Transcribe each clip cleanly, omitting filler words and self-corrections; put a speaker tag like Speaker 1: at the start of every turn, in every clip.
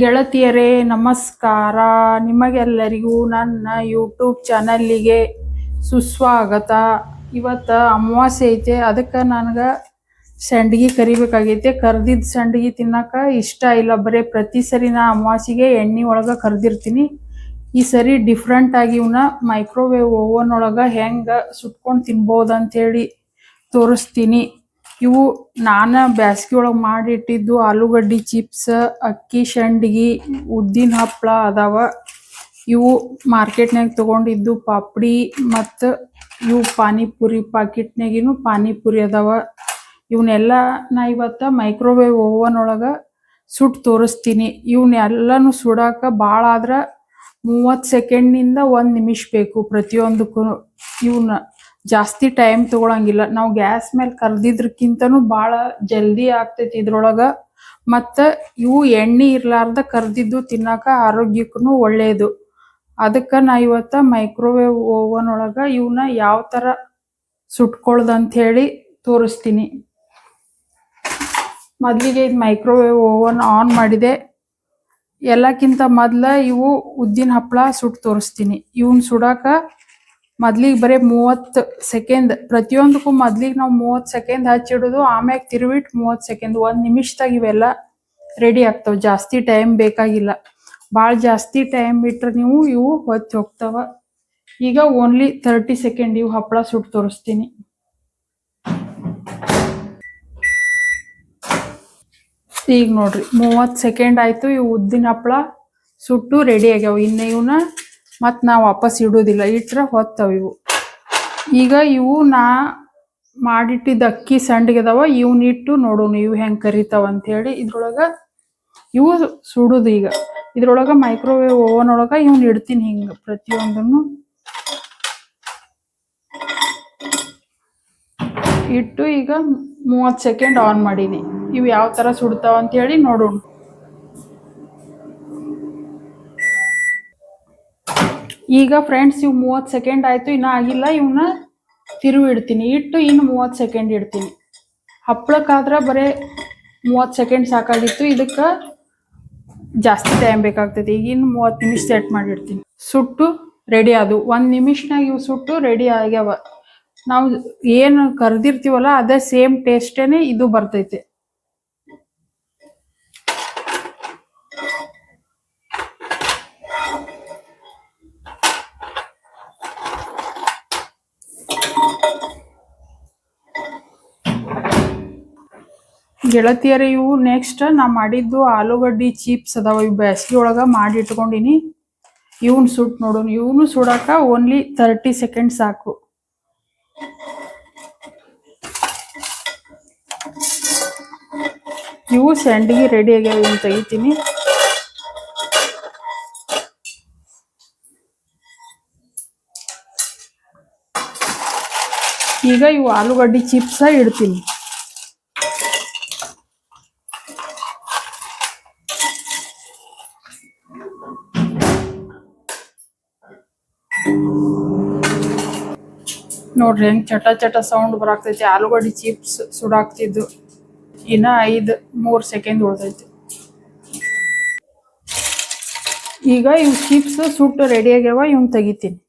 Speaker 1: ಗೆಳತಿಯರೇ ನಮಸ್ಕಾರ. ನಿಮಗೆಲ್ಲರಿಗೂ ನನ್ನ ಯೂಟ್ಯೂಬ್ ಚಾನಲ್ಲಿಗೆ ಸುಸ್ವಾಗತ. ಇವತ್ತು ಅಮಾವಾಸ್ಯೆ ಐತೆ, ಅದಕ್ಕೆ ನನಗೆ ಸಂಡ್ಗಿ ಕರಿಬೇಕಾಗೈತೆ. ಕರ್ದಿದ್ದು ಸಂಡ್ಗಿ ತಿನ್ನಕ್ಕೆ ಇಷ್ಟ ಇಲ್ಲ. ಬರೀ ಪ್ರತಿ ಸರಿ ನಾ ಅಮಾವಾಸ್ಯೆಗೆ ಎಣ್ಣೆ ಒಳಗೆ ಕರ್ದಿರ್ತೀನಿ. ಈ ಸರಿ ಡಿಫ್ರೆಂಟಾಗಿ ಇವನ್ನ ಮೈಕ್ರೋವೇವ್ ಓವನ್ ಒಳಗೆ ಹೆಂಗೆ ಸುಟ್ಕೊಂಡು ತಿನ್ಬೋದು ಅಂಥೇಳಿ ತೋರಿಸ್ತೀನಿ. ಇವು ನಾನು ಬ್ಯಾಸ್ಗೆ ಒಳಗೆ ಮಾಡಿಟ್ಟಿದ್ದು ಆಲೂಗಡ್ಡೆ ಚಿಪ್ಸ್, ಅಕ್ಕಿ ಸಂಡ್ಗಿ, ಉದ್ದಿನ ಹಪ್ಪಳ ಅದಾವ. ಇವು ಮಾರ್ಕೆಟ್ನಾಗ ತೊಗೊಂಡಿದ್ದು ಪಾಪಡಿ ಮತ್ತು ಇವು ಪಾನಿಪುರಿ ಪಾಕಿಟ್ನಾಗಿನೂ ಪಾನಿಪುರಿ ಅದಾವ. ಇವನ್ನೆಲ್ಲ ನಾ ಇವತ್ತು ಮೈಕ್ರೋವೇವ್ ಓವನ್ ಒಳಗೆ ಸುಟ್ಟು ತೋರಿಸ್ತೀನಿ. ಇವನ್ನೆಲ್ಲನೂ ಸುಡಾಕ ಭಾಳ ಆದ್ರೆ 30 ಸೆಕೆಂಡ್ನಿಂದ 1 ನಿಮಿಷ ಬೇಕು ಪ್ರತಿಯೊಂದಕ್ಕೂ. ಇವನ್ನ ಜಾಸ್ತಿ ಟೈಮ್ ತೊಗೊಳಂಗಿಲ್ಲ. ನಾವು ಗ್ಯಾಸ್ ಮೇಲೆ ಕರ್ದಿದ್ರಕ್ಕಿಂತನೂ ಭಾಳ ಜಲ್ದಿ ಆಗ್ತೈತಿ ಇದ್ರೊಳಗೆ. ಮತ್ತು ಇವು ಎಣ್ಣೆ ಇರಲಾರ್ದ ಕರ್ದಿದ್ದು ತಿನ್ನೋಕೆ ಆರೋಗ್ಯಕ್ಕೂ ಒಳ್ಳೆಯದು. ಅದಕ್ಕೆ ನಾ ಇವತ್ತು ಮೈಕ್ರೋವೇವ್ ಓವನ್ ಒಳಗೆ ಇವನ್ನ ಯಾವ ಥರ ಸುಟ್ಕೊಳ್ದು ಅಂಥೇಳಿ ತೋರಿಸ್ತೀನಿ. ಮೊದಲಿಗೆ ಇದು ಮೈಕ್ರೋವೇವ್ ಓವನ್ ಆನ್ ಮಾಡಿದೆ. ಎಲ್ಲಕ್ಕಿಂತ ಮೊದಲು ಇವು ಉದ್ದಿನ ಹಪ್ಪಳ ಸುಟ್ಟು ತೋರಿಸ್ತೀನಿ. ಇವನ್ನ ಸುಡೋಕೆ ಮೊದ್ಲಿಗೆ ಬರೀ 30 ಸೆಕೆಂಡ್, ಪ್ರತಿಯೊಂದಕ್ಕೂ ಮೊದ್ಲಿಗೆ ನಾವು 30 ಸೆಕೆಂಡ್ ಹಚ್ಚಿಡೋದು, ಆಮ್ಯಾಗ ತಿರುವಿಟ್ಟು 30 ಸೆಕೆಂಡ್, 1 ನಿಮಿಷದಾಗ ಇವೆಲ್ಲ ರೆಡಿ ಆಗ್ತಾವೆ. ಜಾಸ್ತಿ ಟೈಮ್ ಬೇಕಾಗಿಲ್ಲ. ಭಾಳ ಜಾಸ್ತಿ ಟೈಮ್ ಬಿಟ್ರೆ ಇವು ಹೊತ್ತಿ ಹೋಗ್ತಾವ. ಈಗ ಓನ್ಲಿ 30 ಸೆಕೆಂಡ್ ಇವು ಹಪ್ಪಳ ಸುಟ್ಟು ತೋರಿಸ್ತೀನಿ. ಈಗ ನೋಡ್ರಿ 30 ಸೆಕೆಂಡ್ ಆಯಿತು. ಇವು ಉದ್ದಿನ ಹಪ್ಪಳ ಸುಟ್ಟು ರೆಡಿ ಆಗ್ಯಾವ. ಇನ್ನು ಇವನ್ನ ಮತ್ತು ನಾವು ವಾಪಸ್ ಇಡೋದಿಲ್ಲ, ಇಟ್ರೆ ಹೊತ್ತವ ಇವು. ಈಗ ಇವು ನಾ ಮಾಡಿಟ್ಟಿದ್ದ ಅಕ್ಕಿ ಸಂಡ್ಗಿದಾವ, ಇವನ್ನಿಟ್ಟು ನೋಡೋಣ ಇವು ಹೆಂಗೆ ಕರಿತಾವ ಅಂಥೇಳಿ. ಇದ್ರೊಳಗೆ ಇವು ಸುಡೋದು. ಈಗ ಇದ್ರೊಳಗೆ ಮೈಕ್ರೋವೇವ್ ಓವನ್ ಒಳಗೆ ಇವನ್ನ ಇಡ್ತೀನಿ. ಹಿಂಗೆ ಪ್ರತಿಯೊಂದನ್ನು ಇಟ್ಟು ಈಗ 30 ಸೆಕೆಂಡ್ ಆನ್ ಮಾಡೀನಿ. ಇವು ಯಾವ ಥರ ಸುಡ್ತಾವ ಅಂಥೇಳಿ ನೋಡೋಣ. ಈಗ ಫ್ರೆಂಡ್ಸ್ ಇವು 30 ಸೆಕೆಂಡ್ ಆಯಿತು, ಇನ್ನೂ ಆಗಿಲ್ಲ. ಇವನ್ನ ತಿರುವಿ ಇಡ್ತೀನಿ. ಇಟ್ಟು ಇನ್ನು 30 ಸೆಕೆಂಡ್ ಇಡ್ತೀನಿ. ಹಪ್ಪಳಕ್ಕಾದ್ರೆ ಬರೀ 30 ಸೆಕೆಂಡ್ ಸಾಕಾಗಿತ್ತು. ಇದಕ್ಕೆ ಜಾಸ್ತಿ ಟೈಮ್ ಬೇಕಾಗ್ತೈತಿ. ಈಗ ಇನ್ನು 30 ನಿಮಿಷ ಸೆಟ್ ಮಾಡಿಡ್ತೀನಿ. ಸುಟ್ಟು ರೆಡಿ ಆದವು. 1 ನಿಮಿಷನಾಗ ಇವು ಸುಟ್ಟು ರೆಡಿ ಆಗ್ಯಾವ. ನಾವು ಏನು ಕರ್ದಿರ್ತೀವಲ್ಲ ಅದೇ ಸೇಮ್ ಟೇಸ್ಟೇನೆ ಇದು ಬರ್ತೈತೆ. ಗೆಳತಿಯರೇ, ಇವು ನೆಕ್ಸ್ಟ್ ನಾ ಮಾಡಿದ್ದು ಆಲೂಗಡ್ಡೆ ಚಿಪ್ಸ್ ಅದಾವ. ಇವು ಬೇಸಿಗೆ ಒಳಗೆ ಮಾಡಿ ಇಟ್ಕೊಂಡಿನಿ. ಇವನ್ ಸುಟ್ಟು ನೋಡೋಣ. ಇವನು ಸುಡಾಕ ಓನ್ಲಿ 30 ಸೆಕೆಂಡ್ ಸಾಕು. ಇವು ಸಂಡ್ಗಿ ರೆಡಿ ಆಗ್ಯಾವ. ಇವನ್ನ ತೆಗಿತೀನಿ. ಈಗ ಇವು ಆಲೂಗಡ್ಡೆ ಚಿಪ್ಸ ಇಡ್ತೀನಿ. ನೋಡ್ರಿ ಹೆಂಗೆ ಚಟ ಚಟ ಸೌಂಡ್ ಬರಾಕ್ತೈತಿ. ಆಲೂಗಡ್ಡೆ ಚಿಪ್ಸ್ ಸುಡಾಕ್ತಿದ್ದು. ಇನ್ನು 3 ಸೆಕೆಂಡ್ ಉಳ್ದೈತಿ. ಈಗ ಇವು ಚಿಪ್ಸ್ ಸುಟ್ಟು ರೆಡಿ ಆಗ್ಯಾವ. ಇವನ್ ತೆಗಿತೀನಿ.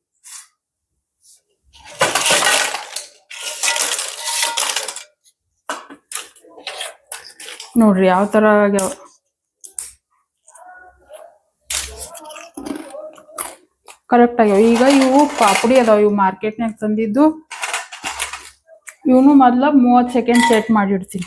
Speaker 1: ನೋಡ್ರಿ ಯಾವ ಥರ ಆಗ್ಯಾವ. ಕರೆಕ್ಟ್ ಆಗ್ಯಾವ. ಈಗ ಇವು ಪಾಪಡಿ ಅದಾವ. ಇವು ಮಾರ್ಕೆಟ್ನಾಗ ತಂದಿದ್ದು. ಇವನು ಮೊದಲ 30 ಸೆಕೆಂಡ್ ಸೆಟ್ ಮಾಡಿಡ್ತೀನಿ.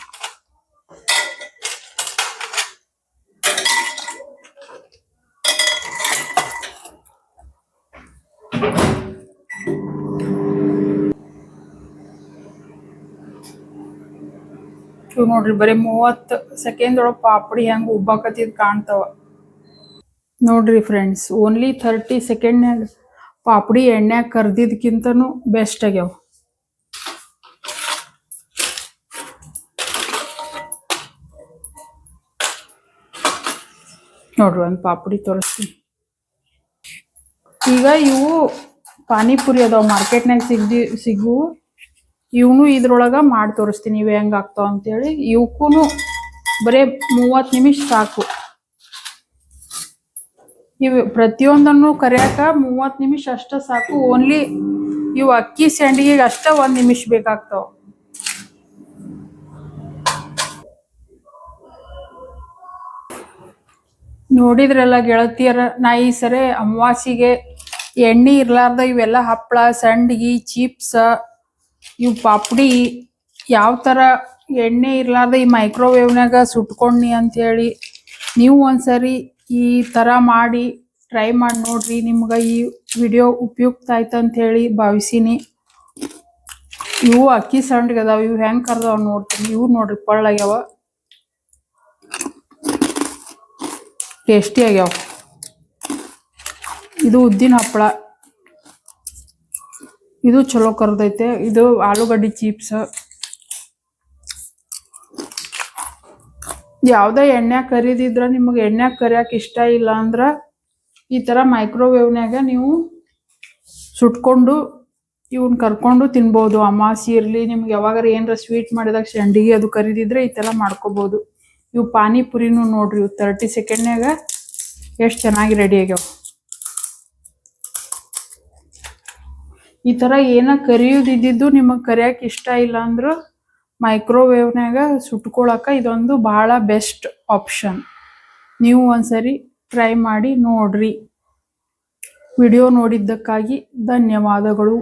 Speaker 1: ಇವು ನೋಡ್ರಿ ಬರೀ 30 ಸೆಕೆಂಡ್ ಒಳಗೆ ಪಾಪಡಿ ಹೆಂಗೆ ಉಬ್ಬಾಕತ್ತಿದ್ ಕಾಣ್ತಾವ. ನೋಡ್ರಿ ಫ್ರೆಂಡ್ಸ್, ಓನ್ಲಿ 30 ಸೆಕೆಂಡ್ನಾಗ ಪಾಪಡಿ ಎಣ್ಣೆಗೆ ಕರ್ದಿದ್ಕಿಂತನೂ ಬೆಸ್ಟ್ ಆಗ್ಯಾವ. ನೋಡ್ರಿ ಒಂದು ಪಾಪಡಿ ತೋರಿಸ್ತೀನಿ. ಈಗ ಇವು ಪಾನಿಪುರಿ ಅದಾವ ಮಾರ್ಕೆಟ್ನಾಗ ಸಿಗು. ಇವನು ಇದ್ರೊಳಗೆ ಮಾಡಿ ತೋರಿಸ್ತೀನಿ ಇವು ಹೆಂಗೆ ಆಗ್ತಾವ ಅಂತೇಳಿ. ಇವಕ್ಕೂ ಬರೀ 30 ನಿಮಿಷ ಸಾಕು. ಇವು ಪ್ರತಿಯೊಂದನ್ನು ಕರಿಯಾಕ 30 ನಿಮಿಷ ಅಷ್ಟ ಸಾಕು. ಓನ್ಲಿ ಇವು ಅಕ್ಕಿ ಸಂಡಿಗೆಗೆ ಅಷ್ಟ 1 ನಿಮಿಷ ಬೇಕಾಗ್ತಾವ. ನೋಡಿದ್ರಲ್ಲ ಗೆಳತಿಯರ, ನಾ ಈ ಸರಿ ಅಮಾವಾಸಿಗೆ ಎಣ್ಣೆ ಇರ್ಲಾರ್ದ ಇವೆಲ್ಲ ಹಪ್ಪಳ, ಸಂಡಿಗೆ, ಚಿಪ್ಸ್, ಇವು ಪಾಪಡಿ ಯಾವ ಥರ ಎಣ್ಣೆ ಇರ್ಲಾರ್ದ ಈ ಮೈಕ್ರೋವೇವ್ನಾಗ ಸುಟ್ಕೊಂಡ್ನಿ ಅಂಥೇಳಿ ನೀವು ಒಂದ್ಸರಿ ಈ ಥರ ಮಾಡಿ ಟ್ರೈ ಮಾಡಿ ನೋಡ್ರಿ. ನಿಮ್ಗೆ ಈ ವಿಡಿಯೋ ಉಪಯುಕ್ತ ಆಯ್ತು ಅಂಥೇಳಿ ಭಾವಿಸೀನಿ. ಇವು ಅಕ್ಕಿ ಸಂಡಿಗೆ ಅದಾವ. ಇವು ಹೆಂಗೆ ಕರ್ದವ ನೋಡ್ತೀನಿ. ಇವು ನೋಡ್ರಿ ಪಳ್ಳಾಗ್ಯಾವ, ಟೇಸ್ಟಿ ಆಗ್ಯಾವ. ಇದು ಉದ್ದಿನ ಹಪ್ಪಳ, ಇದು ಚಲೋ ಕರ್ದೈತೆ. ಇದು ಆಲೂಗಡ್ಡಿ ಚಿಪ್ಸ್. ಯಾವುದೇ ಎಣ್ಣೆಗೆ ಕರಿದಿದ್ರ ನಿಮಗೆ ಎಣ್ಣೆಗೆ ಕರಿಯಕ್ಕೆ ಇಷ್ಟ ಇಲ್ಲ ಅಂದ್ರೆ ಈ ಥರ ಮೈಕ್ರೋವೇವ್ನಾಗ ನೀವು ಸುಟ್ಕೊಂಡು ಇವನ್ನ ಕರ್ಕೊಂಡು ತಿನ್ಬೋದು. ಅಮಾಸಿ ಇರಲಿ, ನಿಮ್ಗೆ ಯಾವಾಗಾರ ಏನಾರ ಸ್ವೀಟ್ ಮಾಡಿದಾಗ ಸಂಡಿಗೆ ಅದು ಕರಿದಿದ್ರೆ ಈ ಥರ ಮಾಡ್ಕೋಬೋದು. ಇವು ಪಾನಿಪುರಿನೂ ನೋಡ್ರಿ, ಇವು 30 ಸೆಕೆಂಡ್ನಾಗ ಎಷ್ಟು ಚೆನ್ನಾಗಿ ರೆಡಿ ಆಗ್ಯಾವ. ಈ ಥರ ಏನ ಕರಿಯೋದಿದ್ದು ನಿಮಗೆ ಕರಿಯಕ್ಕೆ ಇಷ್ಟ ಇಲ್ಲ ಅಂದ್ರೆ ಮೈಕ್ರೋವೇವ್ನಾಗ ಸುಟ್ಕೊಳಕ್ಕೆ ಇದೊಂದು ಭಾಳ ಬೆಸ್ಟ್ ಆಪ್ಷನ್. ನೀವು ಒಂದ್ಸರಿ ಟ್ರೈ ಮಾಡಿ ನೋಡ್ರಿ. ವಿಡಿಯೋ ನೋಡಿದ್ದಕ್ಕಾಗಿ ಧನ್ಯವಾದಗಳು.